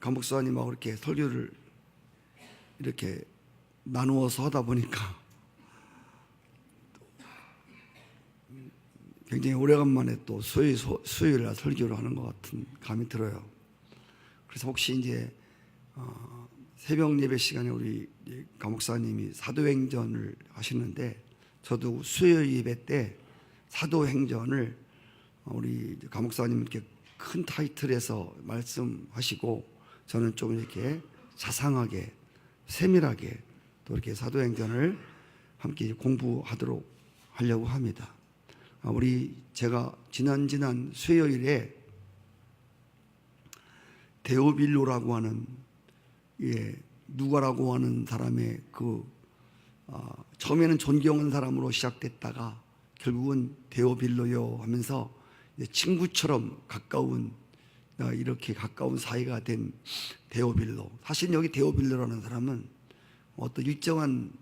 감목사님하고 이렇게 설교를 이렇게 나누어서 하다 보니까 굉장히 오래간만에 또 수요일날 설교를 하는 것 같은 감이 들어요. 그래서 혹시 이제 새벽 예배 시간에 우리 감목사님이 사도행전을 하시는데, 저도 수요일 예배 때 사도행전을 우리 감목사님 이렇게 큰 타이틀에서 말씀하시고, 저는 좀 이렇게 자상하게 세밀하게 또 이렇게 사도행전을 함께 공부하도록 하려고 합니다. 제가 지난 수요일에 데오빌로라고 하는 누가라고 하는 사람의 처음에는 존경하는 사람으로 시작됐다가 결국은 데오빌로요 하면서 친구처럼 이렇게 가까운 사이가 된 데오빌로. 사실 여기 데오빌로라는 사람은 어떤 일정한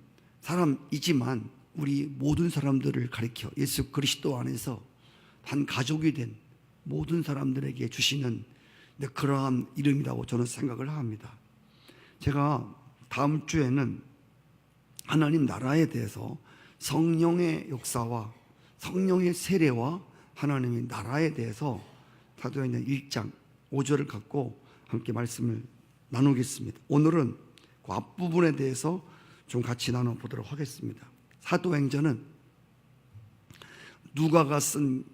사람이지만 우리 모든 사람들을 가리켜 예수 그리스도 안에서 한 가족이 된 모든 사람들에게 주시는 그러한 이름이라고 저는 생각을 합니다. 제가 다음 주에는 하나님 나라에 대해서 성령의 역사와 성령의 세례와 하나님의 나라에 대해서 사도행전 1장 5절을 갖고 함께 말씀을 나누겠습니다. 오늘은 그 앞부분에 대해서 좀 같이 나눠보도록 하겠습니다. 사도행전은 누가가 쓴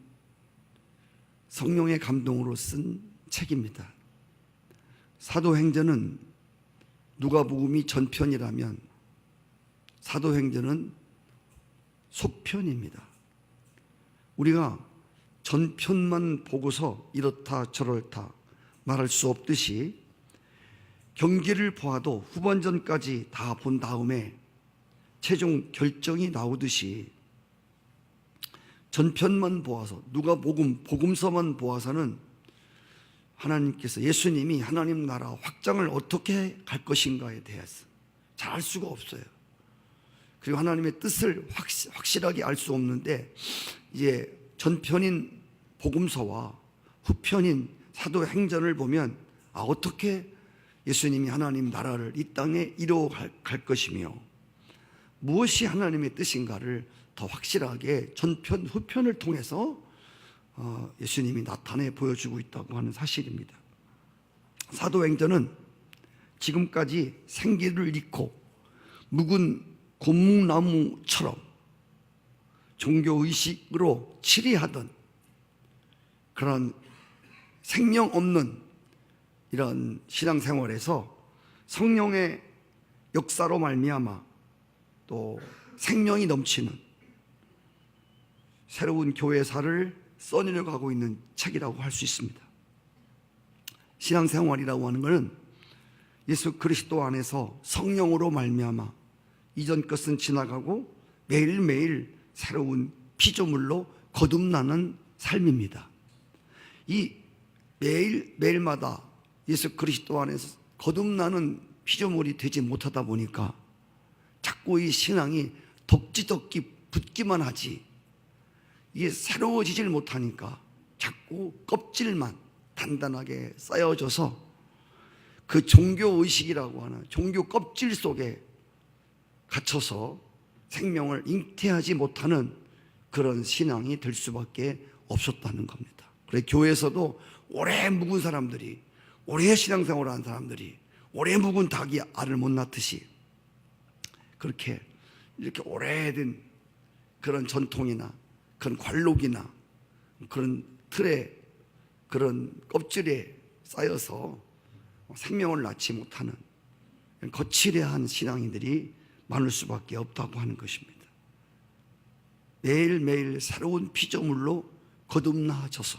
성령의 감동으로 쓴 책입니다. 사도행전은 누가복음이 전편이라면 사도행전은 속편입니다. 우리가 전편만 보고서 이렇다 저렇다 말할 수 없듯이 경기를 보아도 후반전까지 다 본 다음에 최종 결정이 나오듯이 전편만 보아서 복음서만 보아서는 하나님께서 예수님이 하나님 나라 확장을 어떻게 갈 것인가에 대해서 잘 알 수가 없어요. 그리고 하나님의 뜻을 확실하게 알 수 없는데, 이제 전편인 복음서와 후편인 사도행전을 보면 어떻게 예수님이 하나님 나라를 이 땅에 이루어갈 것이며 무엇이 하나님의 뜻인가를 더 확실하게 전편 후편을 통해서 예수님이 나타내 보여주고 있다고 하는 사실입니다. 사도행전은 지금까지 생기를 잃고 묵은 고목나무처럼 종교의식으로 치리하던 그런 생명 없는 이런 신앙생활에서 성령의 역사로 말미암아 또 생명이 넘치는 새로운 교회사를 써내려가고 있는 책이라고 할 수 있습니다. 신앙생활이라고 하는 것은 예수 그리스도 안에서 성령으로 말미암아 이전 것은 지나가고 매일매일 새로운 피조물로 거듭나는 삶입니다. 이 매일마다 예수 그리스도 안에서 거듭나는 피조물이 되지 못하다 보니까 자꾸 이 신앙이 덕지덕지 붙기만 하지, 이게 새로워지질 못하니까 자꾸 껍질만 단단하게 쌓여져서 그 종교의식이라고 하는 종교 껍질 속에 갇혀서 생명을 잉태하지 못하는 그런 신앙이 될 수밖에 없었다는 겁니다. 그래서 교회에서도 오래 묵은 사람들이, 오래 신앙생활을 한 사람들이 오래 묵은 닭이 알을 못 낳듯이 그렇게 이렇게 오래된 그런 전통이나 그런 관록이나 그런 틀에 그런 껍질에 쌓여서 생명을 낳지 못하는 거칠해한 신앙인들이 많을 수밖에 없다고 하는 것입니다. 매일매일 새로운 피조물로 거듭나져서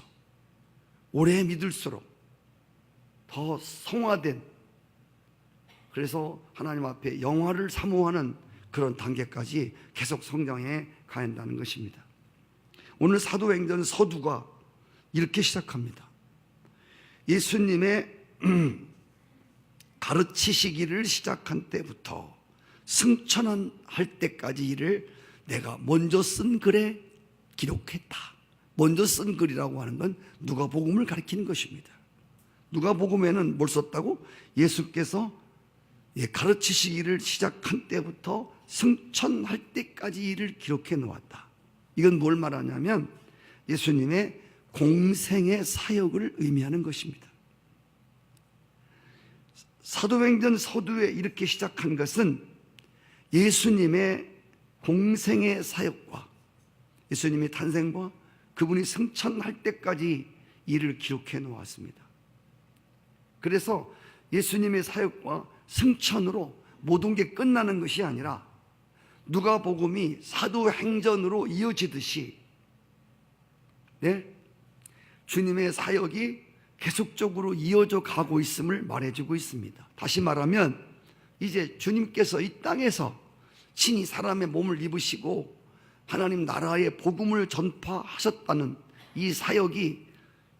오래 믿을수록 더 성화된, 그래서 하나님 앞에 영화를 사모하는 그런 단계까지 계속 성장해 가야 한다는 것입니다. 오늘 사도행전 서두가 이렇게 시작합니다. 예수님의 가르치시기를 시작한 때부터 승천할 때까지 이를 내가 먼저 쓴 글에 기록했다. 먼저 쓴 글이라고 하는 건 누가복음을 가리키는 것입니다. 누가복음에는 뭘 썼다고? 예수께서 가르치시기를 시작한 때부터 승천할 때까지 일을 기록해 놓았다. 이건 뭘 말하냐면 예수님의 공생의 사역을 의미하는 것입니다. 사도행전 서두에 이렇게 시작한 것은 예수님의 공생의 사역과 예수님의 탄생과 그분이 승천할 때까지 일을 기록해 놓았습니다. 그래서 예수님의 사역과 승천으로 모든 게 끝나는 것이 아니라 누가복음이 사도행전으로 이어지듯이 주님의 사역이 계속적으로 이어져 가고 있음을 말해주고 있습니다. 다시 말하면 이제 주님께서 이 땅에서 친히 사람의 몸을 입으시고 하나님 나라의 복음을 전파하셨다는 이 사역이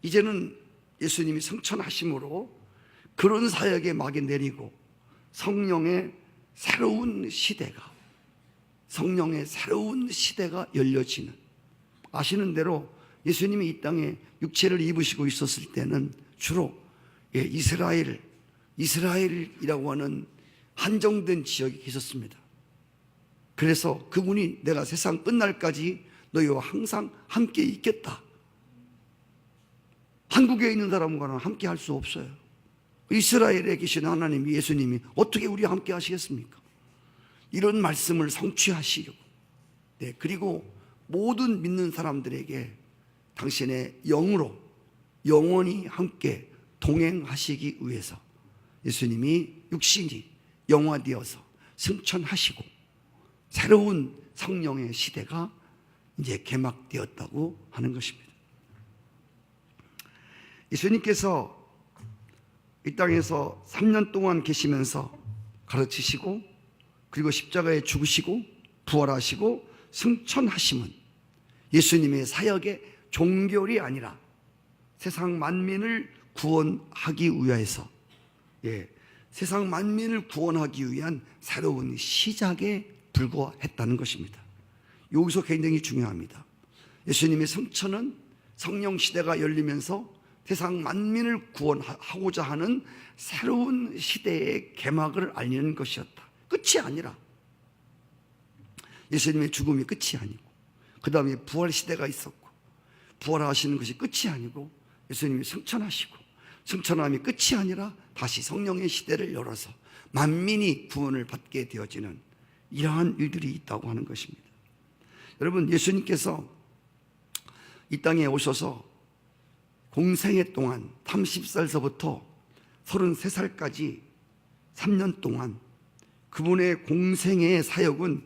이제는 예수님이 승천하심으로 그런 사역의 막이 내리고 성령의 새로운 시대가 열려지는, 아시는 대로 예수님이 이 땅에 육체를 입으시고 있었을 때는 주로 이스라엘이라고 하는 한정된 지역에 계셨습니다. 그래서 그분이 내가 세상 끝날까지 너희와 항상 함께 있겠다. 한국에 있는 사람과는 함께 할 수 없어요. 이스라엘에 계신 하나님 예수님이 어떻게 우리와 함께 하시겠습니까? 이런 말씀을 성취하시려고, 그리고 모든 믿는 사람들에게 당신의 영으로 영원히 함께 동행하시기 위해서 예수님이 육신이 영화되어서 승천하시고 새로운 성령의 시대가 이제 개막되었다고 하는 것입니다. 예수님께서 이 땅에서 3년 동안 계시면서 가르치시고 그리고 십자가에 죽으시고 부활하시고 승천하심은 예수님의 사역의 종결이 아니라 세상 만민을 구원하기 위해서, 세상 만민을 구원하기 위한 새로운 시작에 불과했다는 것입니다. 여기서 굉장히 중요합니다. 예수님의 승천은 성령 시대가 열리면서 세상 만민을 구원하고자 하는 새로운 시대의 개막을 알리는 것이었다. 끝이 아니라, 예수님의 죽음이 끝이 아니고 그 다음에 부활 시대가 있었고 부활하시는 것이 끝이 아니고 예수님이 승천하시고 승천함이 끝이 아니라 다시 성령의 시대를 열어서 만민이 구원을 받게 되어지는 이러한 일들이 있다고 하는 것입니다. 여러분, 예수님께서 이 땅에 오셔서 공생애 동안 30살서부터 33살까지 3년 동안 그분의 공생애의 사역은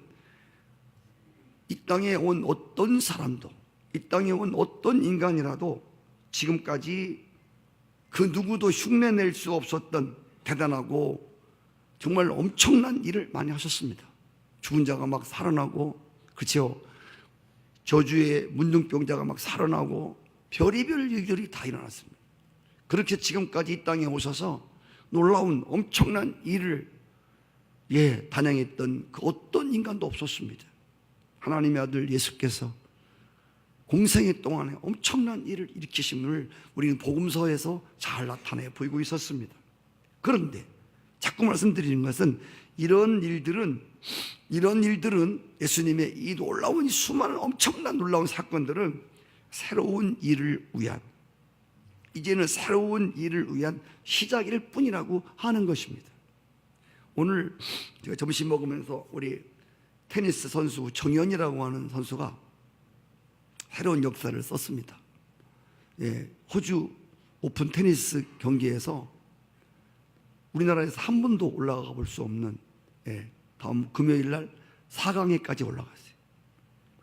이 땅에 온 어떤 사람도, 이 땅에 온 어떤 인간이라도 지금까지 그 누구도 흉내낼 수 없었던 대단하고 정말 엄청난 일을 많이 하셨습니다. 죽은 자가 막 살아나고, 그렇죠? 저주의 문둥병자가 막 살아나고 별의별 일들이 다 일어났습니다. 그렇게 지금까지 이 땅에 오셔서 놀라운 엄청난 일을 단행했던 그 어떤 인간도 없었습니다. 하나님의 아들 예수께서 공생애 동안에 엄청난 일을 일으키심을 우리는 복음서에서 잘 나타내 보이고 있었습니다. 그런데 자꾸 말씀드리는 것은 이런 일들은 예수님의 이 놀라운 수많은 엄청난 놀라운 사건들은 새로운 일을 위한, 이제는 새로운 일을 위한 시작일 뿐이라고 하는 것입니다. 오늘 제가 점심 먹으면서 우리 테니스 선수 정현이라고 하는 선수가 새로운 역사를 썼습니다. 호주 오픈 테니스 경기에서 우리나라에서 한 번도 올라가 볼 수 없는, 다음 금요일 날 4강에까지 올라갔어요.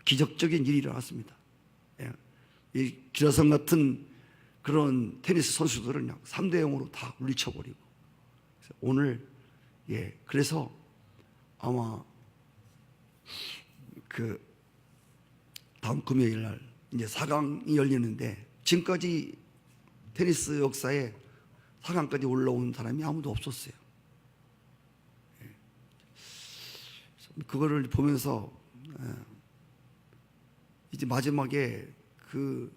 기적적인 일이 일어났습니다. 이 기라성 같은 그런 테니스 선수들은 그냥 3대0으로 다 물리쳐버리고, 오늘 그래서 아마 그 다음 금요일 날 이제 4강이 열리는데 지금까지 테니스 역사에 4강까지 올라온 사람이 아무도 없었어요. 그거를 보면서 이제 마지막에 그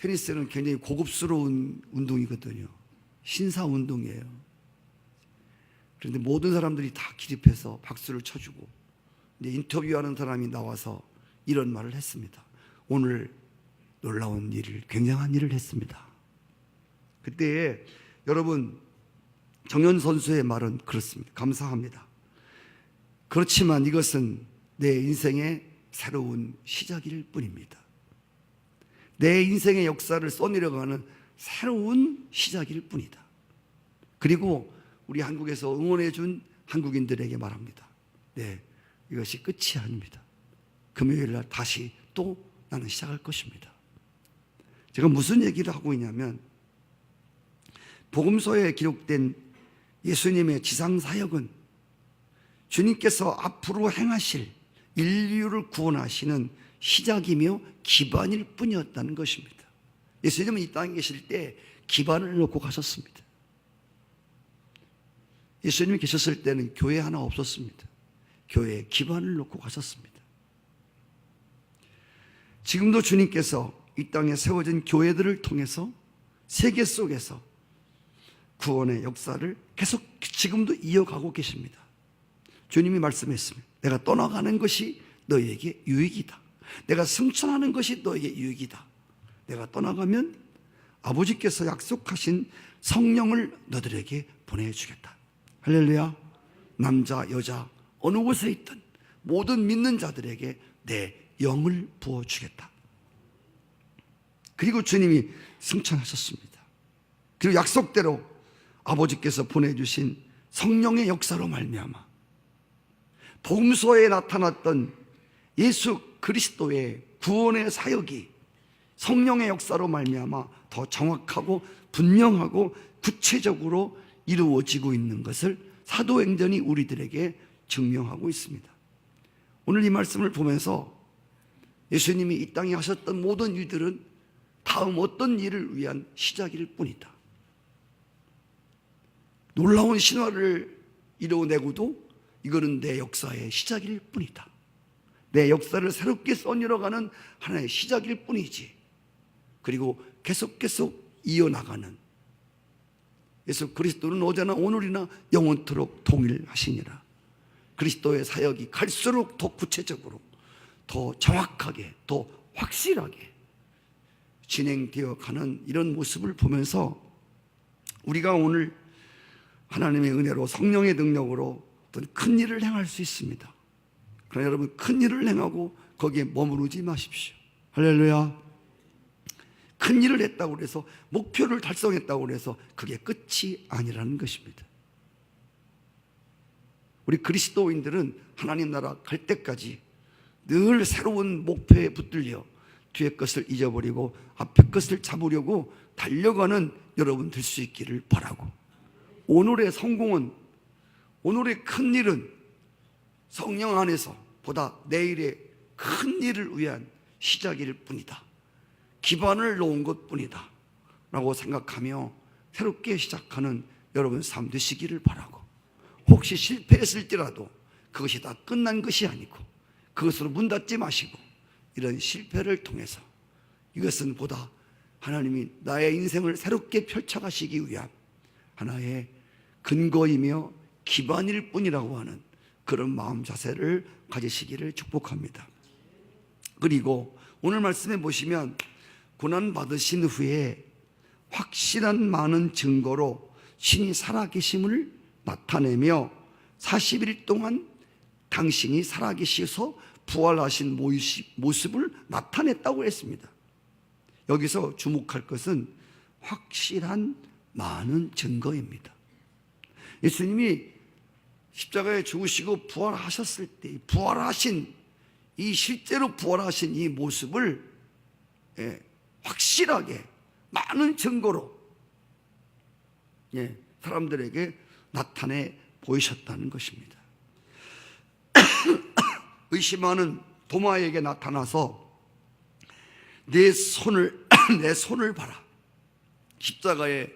테니스는 굉장히 고급스러운 운동이거든요. 신사 운동이에요. 그런데 모든 사람들이 다 기립해서 박수를 쳐주고, 이제 인터뷰하는 사람이 나와서 이런 말을 했습니다. 오늘 놀라운 일을, 굉장한 일을 했습니다. 그때 여러분, 정현 선수의 말은 그렇습니다. 감사합니다. 그렇지만 이것은 내 인생의 새로운 시작일 뿐입니다. 내 인생의 역사를 써내려가는 새로운 시작일 뿐이다. 그리고 우리 한국에서 응원해 준 한국인들에게 말합니다. 네, 이것이 끝이 아닙니다. 금요일 날 다시 또 나는 시작할 것입니다. 제가 무슨 얘기를 하고 있냐면, 복음서에 기록된 예수님의 지상 사역은 주님께서 앞으로 행하실 인류를 구원하시는 시작이며 기반일 뿐이었다는 것입니다. 예수님은 이 땅에 계실 때 기반을 놓고 가셨습니다. 예수님이 계셨을 때는 교회 하나 없었습니다. 교회에 기반을 놓고 가셨습니다. 지금도 주님께서 이 땅에 세워진 교회들을 통해서 세계 속에서 구원의 역사를 계속 지금도 이어가고 계십니다. 주님이 말씀했습니다. 내가 떠나가는 것이 너희에게 유익이다. 내가 승천하는 것이 너희에게 유익이다. 내가 떠나가면 아버지께서 약속하신 성령을 너희들에게 보내주겠다. 할렐루야. 남자 여자 어느 곳에 있든 모든 믿는 자들에게 내 영을 부어주겠다. 그리고 주님이 승천하셨습니다. 그리고 약속대로 아버지께서 보내주신 성령의 역사로 말미암아 복음서에 나타났던 예수 그리스도의 구원의 사역이 성령의 역사로 말미암아 더 정확하고 분명하고 구체적으로 이루어지고 있는 것을 사도행전이 우리들에게 증명하고 있습니다. 오늘 이 말씀을 보면서 예수님이 이 땅에 하셨던 모든 일들은 다음 어떤 일을 위한 시작일 뿐이다. 놀라운 신화를 이루어내고도 이거는 내 역사의 시작일 뿐이다. 내 역사를 새롭게 써내려가는 하나의 시작일 뿐이지. 그리고 계속 이어나가는 예수 그리스도는 어제나 오늘이나 영원토록 동일하시니라. 그리스도의 사역이 갈수록 더 구체적으로, 더 정확하게, 더 확실하게 진행되어 가는 이런 모습을 보면서 우리가 오늘 하나님의 은혜로 성령의 능력으로 어떤 큰 일을 행할 수 있습니다. 그러나 여러분, 큰 일을 행하고 거기에 머무르지 마십시오. 할렐루야. 큰 일을 했다고 해서, 목표를 달성했다고 해서 그게 끝이 아니라는 것입니다. 우리 그리스도인들은 하나님 나라 갈 때까지 늘 새로운 목표에 붙들려 뒤에 것을 잊어버리고 앞에 것을 잡으려고 달려가는 여러분 될 수 있기를 바라고, 오늘의 성공은, 오늘의 큰 일은 성령 안에서 보다 내일의 큰 일을 위한 시작일 뿐이다. 기반을 놓은 것 뿐이다 라고 생각하며 새롭게 시작하는 여러분 삶 되시기를 바라고, 혹시 실패했을지라도 그것이 다 끝난 것이 아니고 그것으로 문 닫지 마시고, 이런 실패를 통해서 이것은 보다 하나님이 나의 인생을 새롭게 펼쳐가시기 위한 하나의 근거이며 기반일 뿐이라고 하는 그런 마음 자세를 가지시기를 축복합니다. 그리고 오늘 말씀에 보시면 고난받으신 후에 확실한 많은 증거로 신이 살아계심을 나타내며 40일 동안 당신이 살아계셔서 부활하신 모습을 나타냈다고 했습니다. 여기서 주목할 것은 확실한 많은 증거입니다. 예수님이 십자가에 죽으시고 부활하셨을 때 부활하신 이 실제로 부활하신 이 모습을 확실하게 많은 증거로 사람들에게 나타내 보이셨다는 것입니다. 의심하는 도마에게 나타나서 내 손을 봐라. 십자가에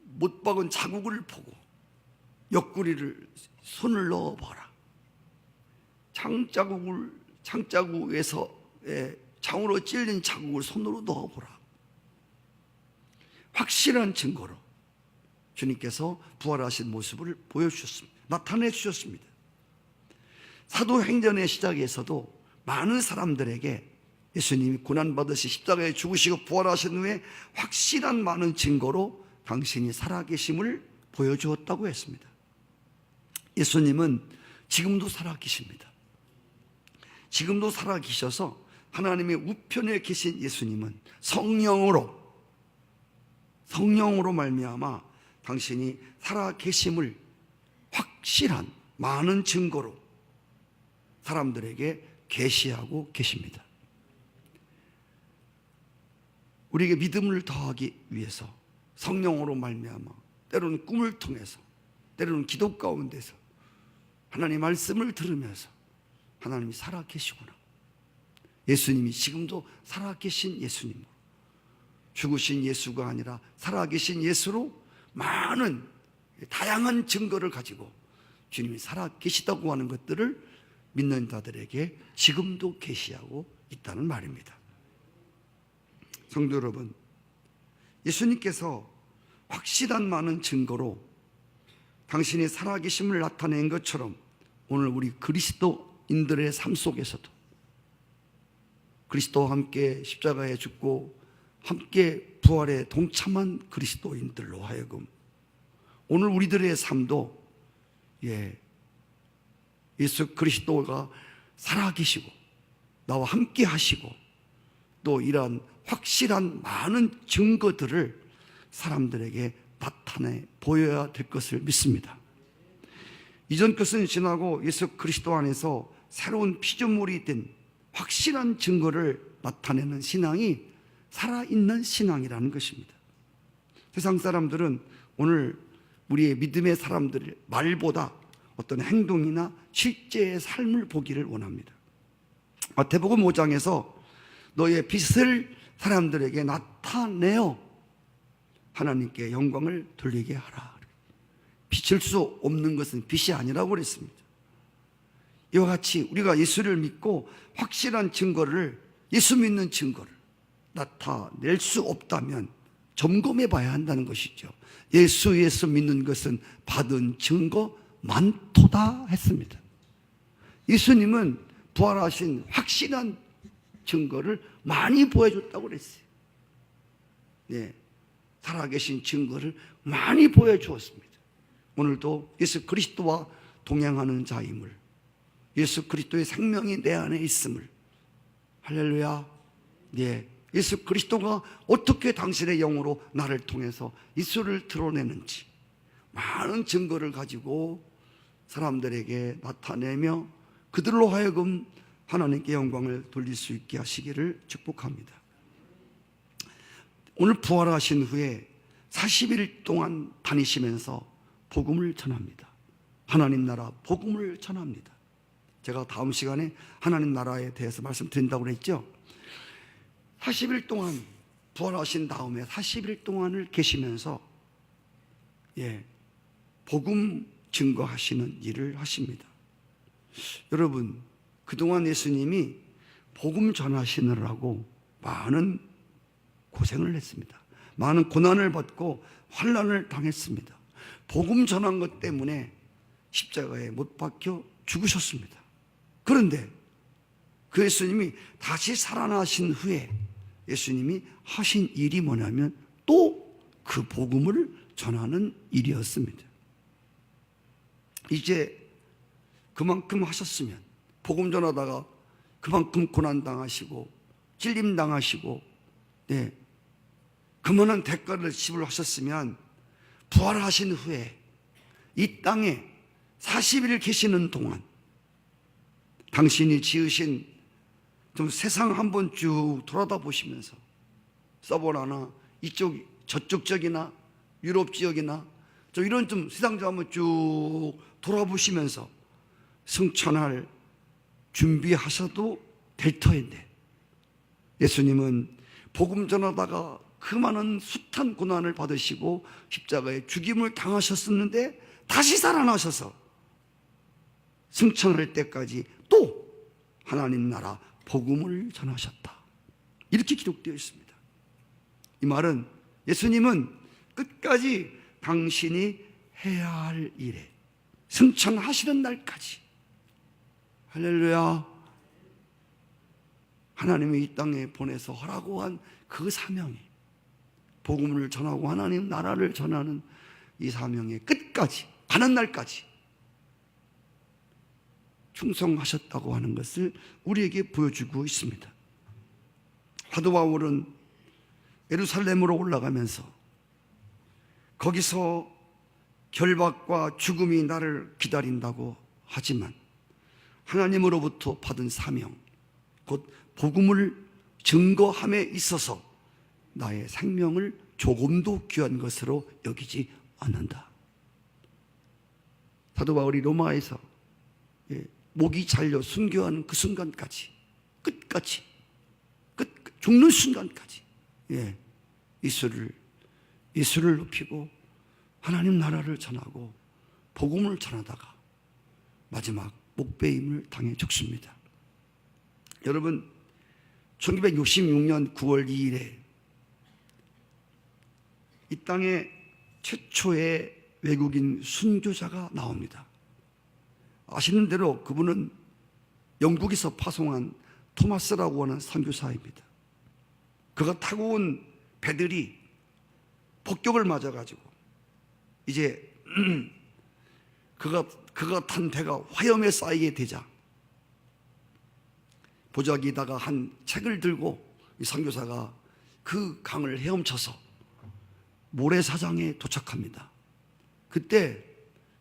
못 박은 자국을 보고 옆구리를 손을 넣어봐라. 창자국에서 창으로 찔린 자국을 손으로 넣어보라. 확실한 증거로 주님께서 부활하신 모습을 보여주셨습니다. 나타내 주셨습니다. 사도행전의 시작에서도 많은 사람들에게 예수님이 고난받으시 십자가에 죽으시고 부활하신 후에 확실한 많은 증거로 당신이 살아계심을 보여주었다고 했습니다. 예수님은 지금도 살아계십니다. 지금도 살아계셔서 하나님의 우편에 계신 예수님은 성령으로 말미암아 당신이 살아계심을 확실한 많은 증거로 사람들에게 계시하고 계십니다. 우리에게 믿음을 더하기 위해서 성령으로 말미암아 때로는 꿈을 통해서 때로는 기도 가운데서 하나님의 말씀을 들으면서 하나님이 살아계시구나, 예수님이 지금도 살아계신 예수님으로, 죽으신 예수가 아니라 살아계신 예수로 많은 다양한 증거를 가지고 주님이 살아계시다고 하는 것들을 믿는 자들에게 지금도 계시하고 있다는 말입니다. 성도 여러분, 예수님께서 확실한 많은 증거로 당신의 살아계심을 나타낸 것처럼 오늘 우리 그리스도인들의 삶 속에서도 그리스도와 함께 십자가에 죽고 함께 부활에 동참한 그리스도인들로 하여금 오늘 우리들의 삶도 예수 그리스도가 살아계시고 나와 함께 하시고 또 이러한 확실한 많은 증거들을 사람들에게 나타내 보여야 될 것을 믿습니다. 이전 것은 지나고 예수 그리스도 안에서 새로운 피조물이 된 확실한 증거를 나타내는 신앙이 살아있는 신앙이라는 것입니다. 세상 사람들은 오늘 우리의 믿음의 사람들의 말보다 어떤 행동이나 실제의 삶을 보기를 원합니다. 마태복음 5장에서 너의 빛을 사람들에게 나타내어 하나님께 영광을 돌리게 하라. 비칠 수 없는 것은 빛이 아니라고 그랬습니다. 이와 같이 우리가 예수를 믿고 확실한 증거를, 예수 믿는 증거를 나타낼 수 없다면 점검해 봐야 한다는 것이죠. 예수 믿는 것은 받은 증거 많도다 했습니다. 예수님은 부활하신 확실한 증거를 많이 보여줬다고 그랬어요. 살아계신 증거를 많이 보여주었습니다. 오늘도 예수 그리스도와 동행하는 자임을, 예수 그리스도의 생명이 내 안에 있음을, 할렐루야. 예수 그리스도가 어떻게 당신의 영으로 나를 통해서 예수를 드러내는지 많은 증거를 가지고 사람들에게 나타내며 그들로 하여금 하나님께 영광을 돌릴 수 있게 하시기를 축복합니다. 오늘 부활하신 후에 40일 동안 다니시면서 복음을 전합니다. 하나님 나라 복음을 전합니다. 제가 다음 시간에 하나님 나라에 대해서 말씀드린다고 그랬죠. 40일 동안 부활하신 다음에 40일 동안을 계시면서 복음 증거하시는 일을 하십니다. 여러분, 그동안 예수님이 복음 전하시느라고 많은 고생을 했습니다. 많은 고난을 받고 환난을 당했습니다. 복음 전한 것 때문에 십자가에 못 박혀 죽으셨습니다. 그런데 그 예수님이 다시 살아나신 후에 예수님이 하신 일이 뭐냐면 또 그 복음을 전하는 일이었습니다. 이제 그만큼 하셨으면, 복음 전하다가 그만큼 고난당하시고 찔림당하시고 그만한 대가를 지불하셨으면 부활하신 후에 이 땅에 40일 계시는 동안 당신이 지으신 좀 세상 한번 쭉 돌아다 보시면서 서버나나 이쪽 저쪽 지역이나 유럽 지역이나 좀 이런 좀 세상 좀 한번 쭉 돌아보시면서 승천할 준비하셔도 될 터인데 예수님은 복음 전하다가 그 많은 숱한 고난을 받으시고 십자가에 죽임을 당하셨었는데 다시 살아나셔서 승천할 때까지 또 하나님 나라 복음을 전하셨다. 이렇게 기록되어 있습니다. 이 말은 예수님은 끝까지 당신이 해야 할 일에 승천하시는 날까지, 할렐루야, 하나님이 이 땅에 보내서 하라고 한 그 사명이, 복음을 전하고 하나님 나라를 전하는 이 사명의 끝까지 가는 날까지 충성하셨다고 하는 것을 우리에게 보여주고 있습니다. 사도 바울은 예루살렘으로 올라가면서 거기서 결박과 죽음이 나를 기다린다고 하지만 하나님으로부터 받은 사명, 곧 복음을 증거함에 있어서 나의 생명을 조금도 귀한 것으로 여기지 않는다. 사도 바울이 로마에서 목이 잘려 순교하는 그 순간까지, 끝까지, 죽는 순간까지 예수를 높이고 하나님 나라를 전하고 복음을 전하다가 마지막 목배임을 당해 죽습니다. 여러분, 1966년 9월 2일에 이 땅에 최초의 외국인 순교자가 나옵니다. 아시는 대로 그분은 영국에서 파송한 토마스라고 하는 선교사입니다. 그가 타고 온 배들이 폭격을 맞아가지고 이제 그가 탄 배가 화염에 쌓이게 되자 보자기에다가 한 책을 들고 이 선교사가 그 강을 헤엄쳐서 모래사장에 도착합니다. 그때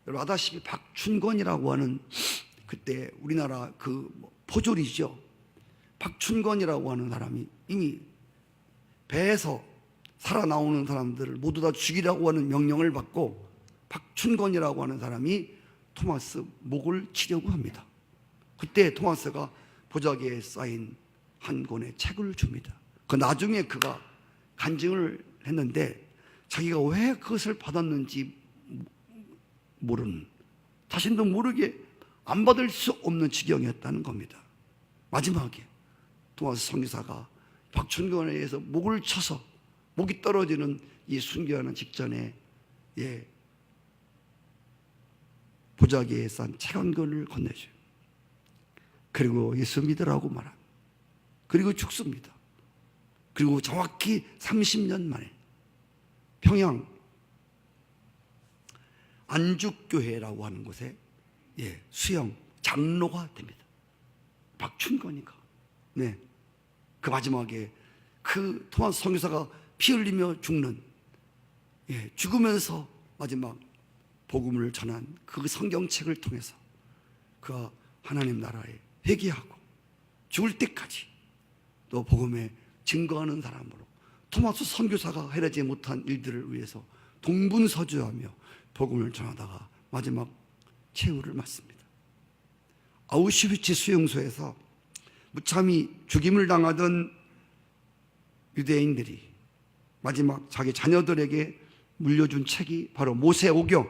여러분 아다시피 박춘권이라고 하는, 그때 우리나라 그 포졸이죠. 박춘권이라고 하는 사람이 이미 배에서 살아나오는 사람들을 모두 다 죽이라고 하는 명령을 받고 박춘권이라고 하는 사람이 토마스 목을 치려고 합니다. 그때 토마스가 보자기에 쌓인 한 권의 책을 줍니다. 그 나중에 그가 간증을 했는데 자기가 왜 그것을 받았는지 모르는, 자신도 모르게 안 받을 수 없는 지경이었다는 겁니다. 마지막에 토마스 선교사가 박춘권에 의해서 목을 쳐서 목이 떨어지는 이 순교하는 직전에 보자기에 싼 책 한 권을 건네줘요. 그리고 예수 믿으라고 말합니다. 그리고 죽습니다. 그리고 정확히 30년 만에 평양 안죽교회라고 하는 곳에 수영 장로가 됩니다. 박춘권이가. 그 마지막에 그 토마스 선교사가 피 흘리며 죽는, 죽으면서 마지막 복음을 전한 그 성경책을 통해서 그가 하나님 나라에 회개하고 죽을 때까지 또 복음에 증거하는 사람으로 토마스 선교사가 해내지 못한 일들을 위해서 동분서주하며 복음을 전하다가 마지막 최후를 맞습니다. 아우슈비츠 수용소에서 무참히 죽임을 당하던 유대인들이 마지막 자기 자녀들에게 물려준 책이 바로 모세오경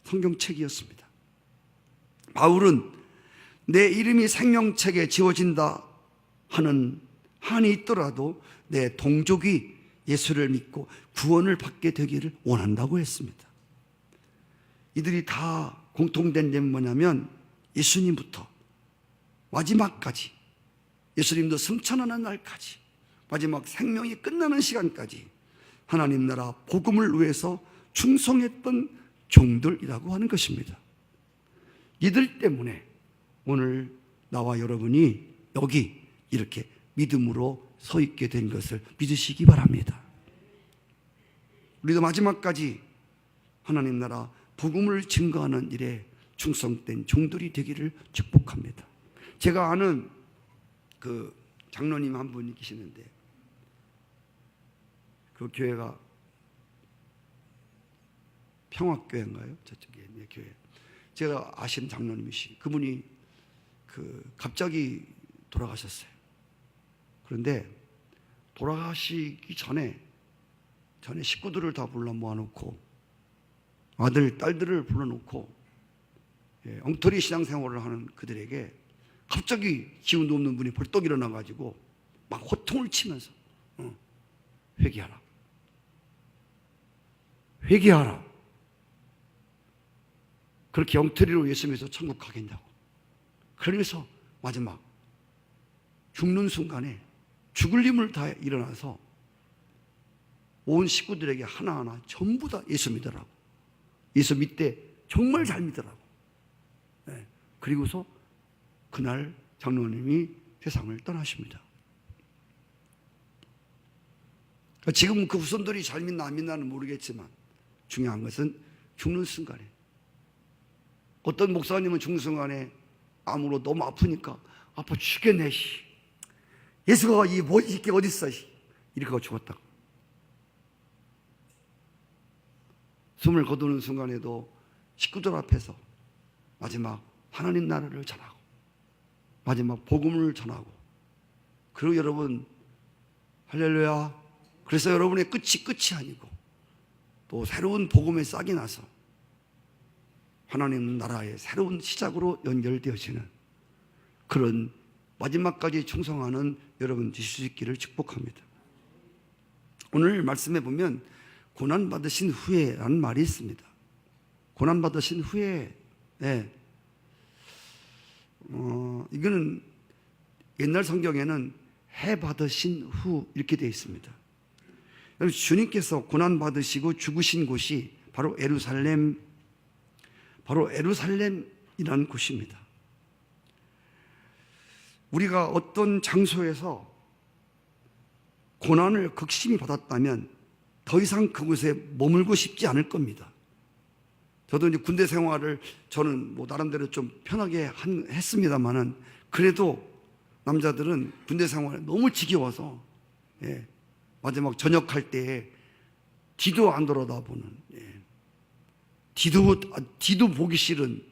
성경책이었습니다. 바울은 내 이름이 생명책에 지워진다 하는 한이 있더라도 내 동족이 예수를 믿고 구원을 받게 되기를 원한다고 했습니다. 이들이 다 공통된 점은 뭐냐면 예수님부터 마지막까지, 예수님도 승천하는 날까지, 마지막 생명이 끝나는 시간까지 하나님 나라 복음을 위해서 충성했던 종들이라고 하는 것입니다. 이들 때문에 오늘 나와 여러분이 여기 이렇게 믿음으로 서 있게 된 것을 믿으시기 바랍니다. 우리도 마지막까지 하나님 나라 복음을 증거하는 일에 충성된 종들이 되기를 축복합니다. 제가 아는 그 장로님 한 분이 계시는데 그 교회가 평화교회인가요? 저쪽에 있는 교회. 제가 아시는 장로님이시. 그분이 갑자기 돌아가셨어요. 그런데 돌아가시기 전에 식구들을 다 불러 모아놓고 아들, 딸들을 불러놓고 엉터리 신앙생활을 하는 그들에게 갑자기 기운도 없는 분이 벌떡 일어나가지고 막 호통을 치면서 회개하라. 회개하라. 그렇게 엉터리로 예수님께서 천국 가겠냐고. 그러면서 마지막 죽는 순간에 죽을 힘을 다해 일어나서 온 식구들에게 하나하나 전부 다 예수 믿으라고. 예수 믿되 정말 잘 믿으라고. 네. 그리고서 그날 장로님이 세상을 떠나십니다. 지금 그 후손들이 잘 믿나 안 믿나는 모르겠지만 중요한 것은 죽는 순간에, 어떤 목사님은 죽는 순간에 암으로 너무 아프니까 아파 죽겠네, 예수가 이게 어디 있어, 이렇게 하고 죽었다고. 숨을 거두는 순간에도 식구들 앞에서 마지막 하나님 나라를 전하고 마지막 복음을 전하고, 그리고 여러분 할렐루야. 그래서 여러분의 끝이 아니고 또 새로운 복음의 싹이 나서 하나님 나라의 새로운 시작으로 연결되어지는 그런 마지막까지 충성하는 여러분 되실 수 있기를 축복합니다. 오늘 말씀에 보면 고난받으신 후에라는 말이 있습니다. 고난받으신 후에, 네. 이거는 옛날 성경에는 해 받으신 후 이렇게 되어 있습니다. 여러분, 주님께서 고난받으시고 죽으신 곳이 바로 예루살렘이라는 곳입니다. 우리가 어떤 장소에서 고난을 극심히 받았다면 더 이상 그곳에 머물고 싶지 않을 겁니다. 저도 이제 군대 생활을 저는 나름대로 좀 편하게 했습니다만은, 그래도 남자들은 군대 생활이 너무 지겨워서, 마지막 전역할 때에 뒤도 안 돌아다보는, 뒤도 보기 싫은,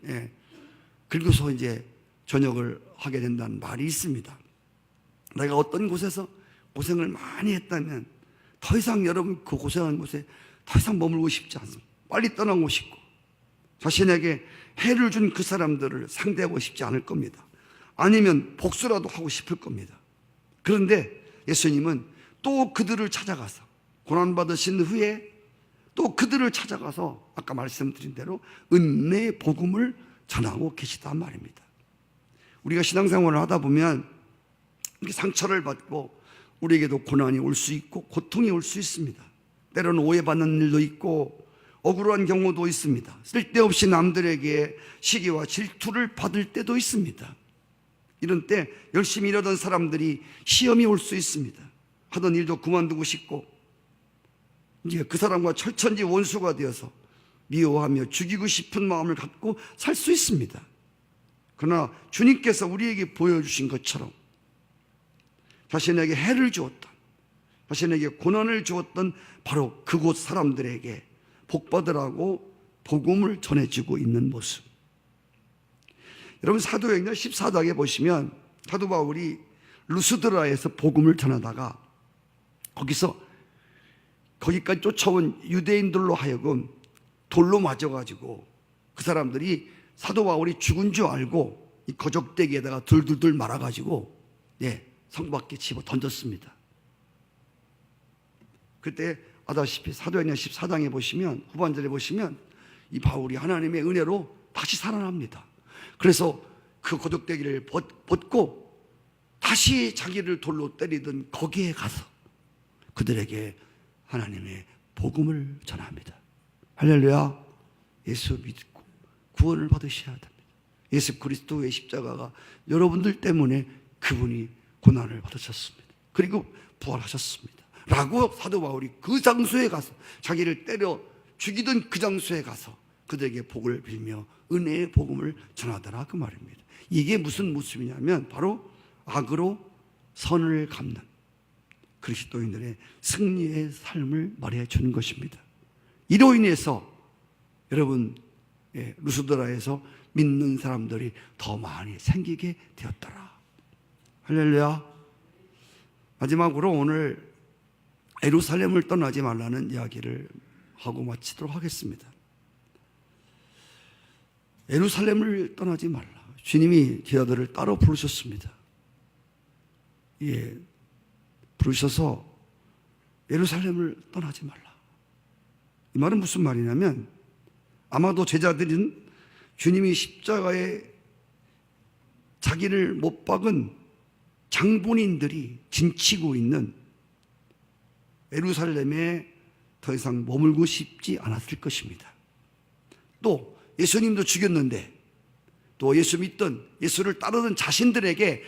그리고서 이제 전역을 하게 된다는 말이 있습니다. 내가 어떤 곳에서 고생을 많이 했다면 더 이상 여러분 그 고생한 곳에 더 이상 머물고 싶지 않습니다. 빨리 떠나고 싶고 자신에게 해를 준 그 사람들을 상대하고 싶지 않을 겁니다. 아니면 복수라도 하고 싶을 겁니다. 그런데 예수님은 또 그들을 찾아가서, 고난받으신 후에 또 그들을 찾아가서 아까 말씀드린 대로 은혜의 복음을 전하고 계시단 말입니다. 우리가 신앙생활을 하다 보면 이렇게 상처를 받고 우리에게도 고난이 올 수 있고 고통이 올 수 있습니다. 때로는 오해받는 일도 있고 억울한 경우도 있습니다. 쓸데없이 남들에게 시기와 질투를 받을 때도 있습니다. 이런 때 열심히 일하던 사람들이 시험이 올 수 있습니다. 하던 일도 그만두고 싶고 이제 그 사람과 철천지 원수가 되어서 미워하며 죽이고 싶은 마음을 갖고 살 수 있습니다. 그러나 주님께서 우리에게 보여주신 것처럼 자신에게 해를 주었던, 자신에게 고난을 주었던 바로 그곳 사람들에게 복받으라고 복음을 전해주고 있는 모습. 여러분, 사도행전 14장에 보시면 사도 바울이 루스드라에서 복음을 전하다가 거기까지 쫓아온 유대인들로 하여금 돌로 맞아가지고 그 사람들이 사도 바울이 죽은 줄 알고 이 거적대기에다가 둘둘둘 말아가지고 성 밖에 집어 던졌습니다. 그때 아다시피 사도행전 14장에 보시면, 후반절에 보시면 이 바울이 하나님의 은혜로 다시 살아납니다. 그래서 그 거적대기를 벗고 다시 자기를 돌로 때리던 거기에 가서 그들에게 하나님의 복음을 전합니다. 할렐루야. 예수 믿고 구원을 받으셔야 됩니다. 예수 그리스도의 십자가가 여러분들 때문에 그분이 고난을 받으셨습니다. 그리고 부활하셨습니다. 라고 사도 바울이 그 장소에 가서, 자기를 때려 죽이던 그 장소에 가서 그들에게 복을 빌며 은혜의 복음을 전하더라, 그 말입니다. 이게 무슨 모습이냐면 바로 악으로 선을 갚는 그리스도인들의 승리의 삶을 말해 주는 것입니다. 이로 인해서 여러분, 루스드라에서 믿는 사람들이 더 많이 생기게 되었더라. 할렐루야. 마지막으로 오늘 예루살렘을 떠나지 말라는 이야기를 하고 마치도록 하겠습니다. 예루살렘을 떠나지 말라. 주님이 제자들을 따로 부르셨습니다. 부르셔서 예루살렘을 떠나지 말라. 이 말은 무슨 말이냐면, 아마도 제자들은 주님이 십자가에 자기를 못 박은 장본인들이 진치고 있는 예루살렘에 더 이상 머물고 싶지 않았을 것입니다. 또 예수님도 죽였는데, 또 예수 믿던, 예수를 따르던 자신들에게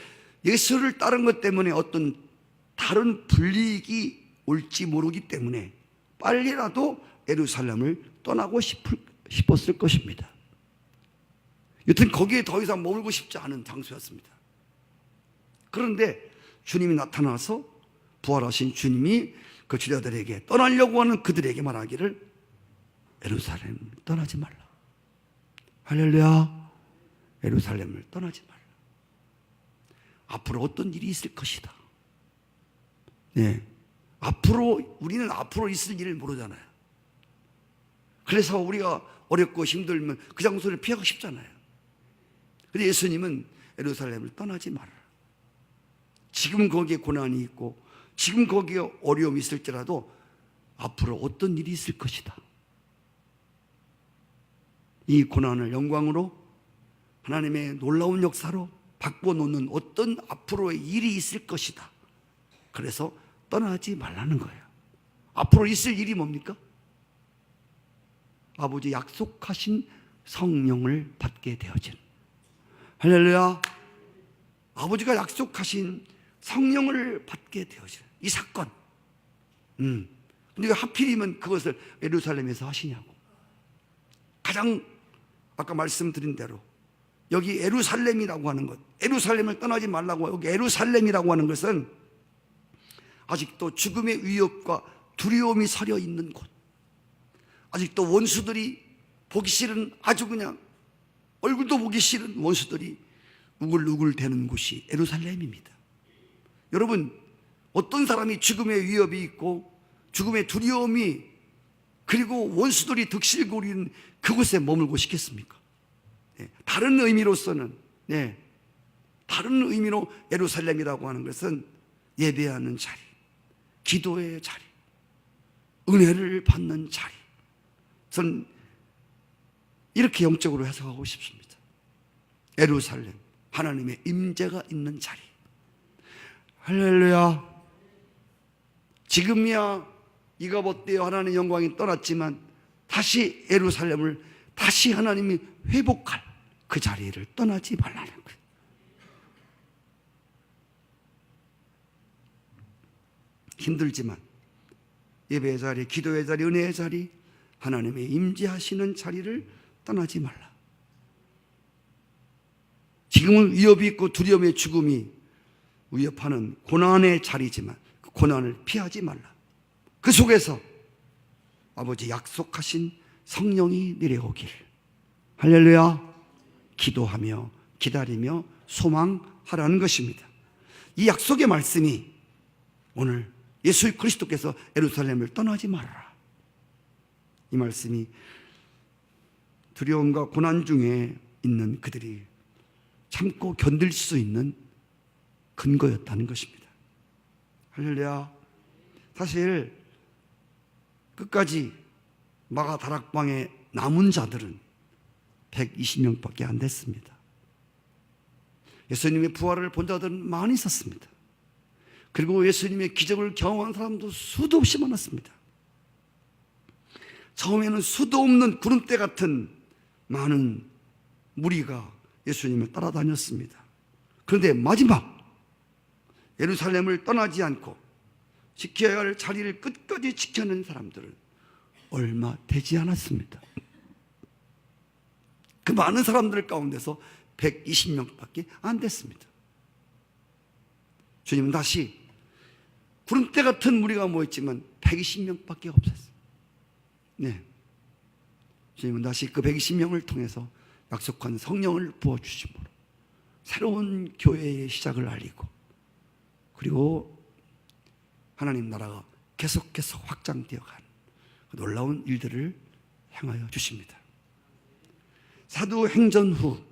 예수를 따른 것 때문에 어떤 다른 불이익이 올지 모르기 때문에 빨리라도 예루살렘을 떠나고 싶었을 것입니다. 여튼 거기에 더 이상 머물고 싶지 않은 장소였습니다. 그런데 주님이 나타나서, 부활하신 주님이 그 제자들에게, 떠나려고 하는 그들에게 말하기를 예루살렘을 떠나지 말라. 할렐루야. 예루살렘을 떠나지 말라. 앞으로 어떤 일이 있을 것이다. 네. 우리는 앞으로 있을 일을 모르잖아요. 그래서 우리가 어렵고 힘들면 그 장소를 피하고 싶잖아요. 근데 예수님은 예루살렘을 떠나지 말아라. 지금 거기에 고난이 있고, 지금 거기에 어려움이 있을지라도 앞으로 어떤 일이 있을 것이다. 이 고난을 영광으로, 하나님의 놀라운 역사로 바꿔놓는 어떤 앞으로의 일이 있을 것이다. 그래서 떠나지 말라는 거예요. 앞으로 있을 일이 뭡니까? 아버지 약속하신 성령을 받게 되어진, 할렐루야. 아버지가 약속하신 성령을 받게 되어진 이 사건. 근데 왜 하필이면 그것을 예루살렘에서 하시냐고. 가장 아까 말씀드린 대로 여기 예루살렘이라고 하는 것, 예루살렘을 떠나지 말라고, 여기 예루살렘이라고 하는 것은 아직도 죽음의 위협과 두려움이 서려 있는 곳, 아직도 원수들이 보기 싫은, 아주 그냥 얼굴도 보기 싫은 원수들이 우글우글 대는 곳이 예루살렘입니다. 여러분, 어떤 사람이 죽음의 위협이 있고 죽음의 두려움이, 그리고 원수들이 득실거리는 그곳에 머물고 싶겠습니까? 네, 다른 의미로서는, 다른 의미로 예루살렘이라고 하는 것은 예배하는 자리, 기도의 자리, 은혜를 받는 자리. 저는 이렇게 영적으로 해석하고 싶습니다. 예루살렘, 하나님의 임재가 있는 자리. 할렐루야. 지금이야 이가봇되어 하나님의 영광이 떠났지만 다시 예루살렘을 다시 하나님이 회복할 그 자리를 떠나지 말라는 거예요. 힘들지만 예배의 자리, 기도의 자리, 은혜의 자리, 하나님의 임재하시는 자리를 떠나지 말라. 지금은 위협이 있고 두려움의 죽음이 위협하는 고난의 자리지만 그 고난을 피하지 말라. 그 속에서 아버지 약속하신 성령이 내려오길, 할렐루야, 기도하며 기다리며 소망하라는 것입니다. 이 약속의 말씀이 오늘 예수 그리스도께서 예루살렘을 떠나지 말아라, 이 말씀이 두려움과 고난 중에 있는 그들이 참고 견딜 수 있는 근거였다는 것입니다. 할렐루야. 사실 끝까지 마가 다락방에 남은 자들은 120명밖에 안 됐습니다. 예수님의 부활을 본 자들은 많이 있었습니다. 그리고 예수님의 기적을 경험한 사람도 수도 없이 많았습니다. 처음에는 수도 없는 구름대 같은 많은 무리가 예수님을 따라다녔습니다. 그런데 마지막 예루살렘을 떠나지 않고 지켜야 할 자리를 끝까지 지켜낸 사람들은 얼마 되지 않았습니다. 그 많은 사람들 가운데서 120명밖에 안 됐습니다. 주님은 다시 구름대 같은 무리가 모였지만 120명밖에 없었어요. 네. 주님은 다시 그 120명을 통해서 약속한 성령을 부어주심으로 새로운 교회의 시작을 알리고, 그리고 하나님 나라가 계속해서 확장되어가는 그 놀라운 일들을 행하여 주십니다. 사도행전 후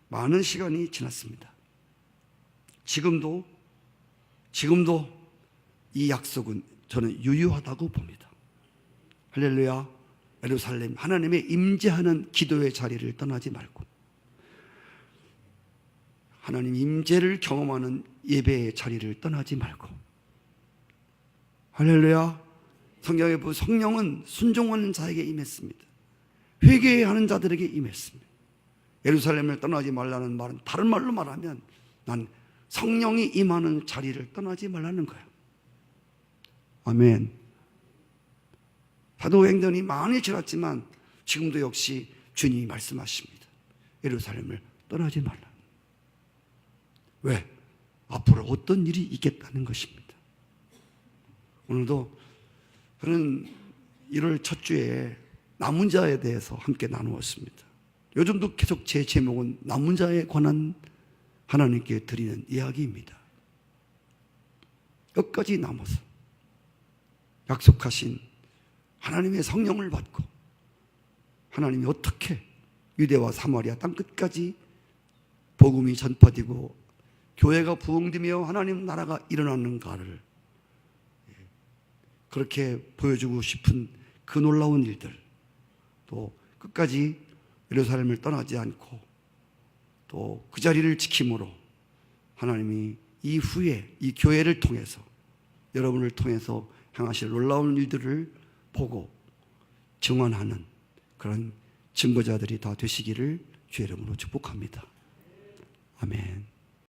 많은 시간이 지났습니다. 지금도 지금도 이 약속은 저는 유효하다고 봅니다. 할렐루야. 예루살렘, 하나님의 임재하는 기도의 자리를 떠나지 말고 하나님 임재를 경험하는 예배의 자리를 떠나지 말고, 할렐루야. 성경에 보면 성령은 순종하는 자에게 임했습니다. 회개하는 자들에게 임했습니다. 예루살렘을 떠나지 말라는 말은 다른 말로 말하면 난 성령이 임하는 자리를 떠나지 말라는 거예요. 아멘. 사도행전이 많이 지났지만 지금도 역시 주님이 말씀하십니다. 예루살렘을 떠나지 말라. 왜? 앞으로 어떤 일이 있겠다는 것입니다. 오늘도 저는 1월 첫 주에 남은 자에 대해서 함께 나누었습니다. 요즘도 계속 제 제목은 남은 자에 관한 하나님께 드리는 이야기입니다. 끝까지 남아서 약속하신 하나님의 성령을 받고 하나님이 어떻게 유대와 사마리아 땅끝까지 복음이 전파되고 교회가 부흥되며 하나님 나라가 일어나는가를 그렇게 보여주고 싶은 그 놀라운 일들, 또 끝까지 예루살렘을 떠나지 않고 또 그 자리를 지킴으로 하나님이 이후에 이 교회를 통해서, 여러분을 통해서 행하실 놀라운 일들을 보고 증언하는 그런 증거자들이 다 되시기를 주의 이름으로 축복합니다. 아멘.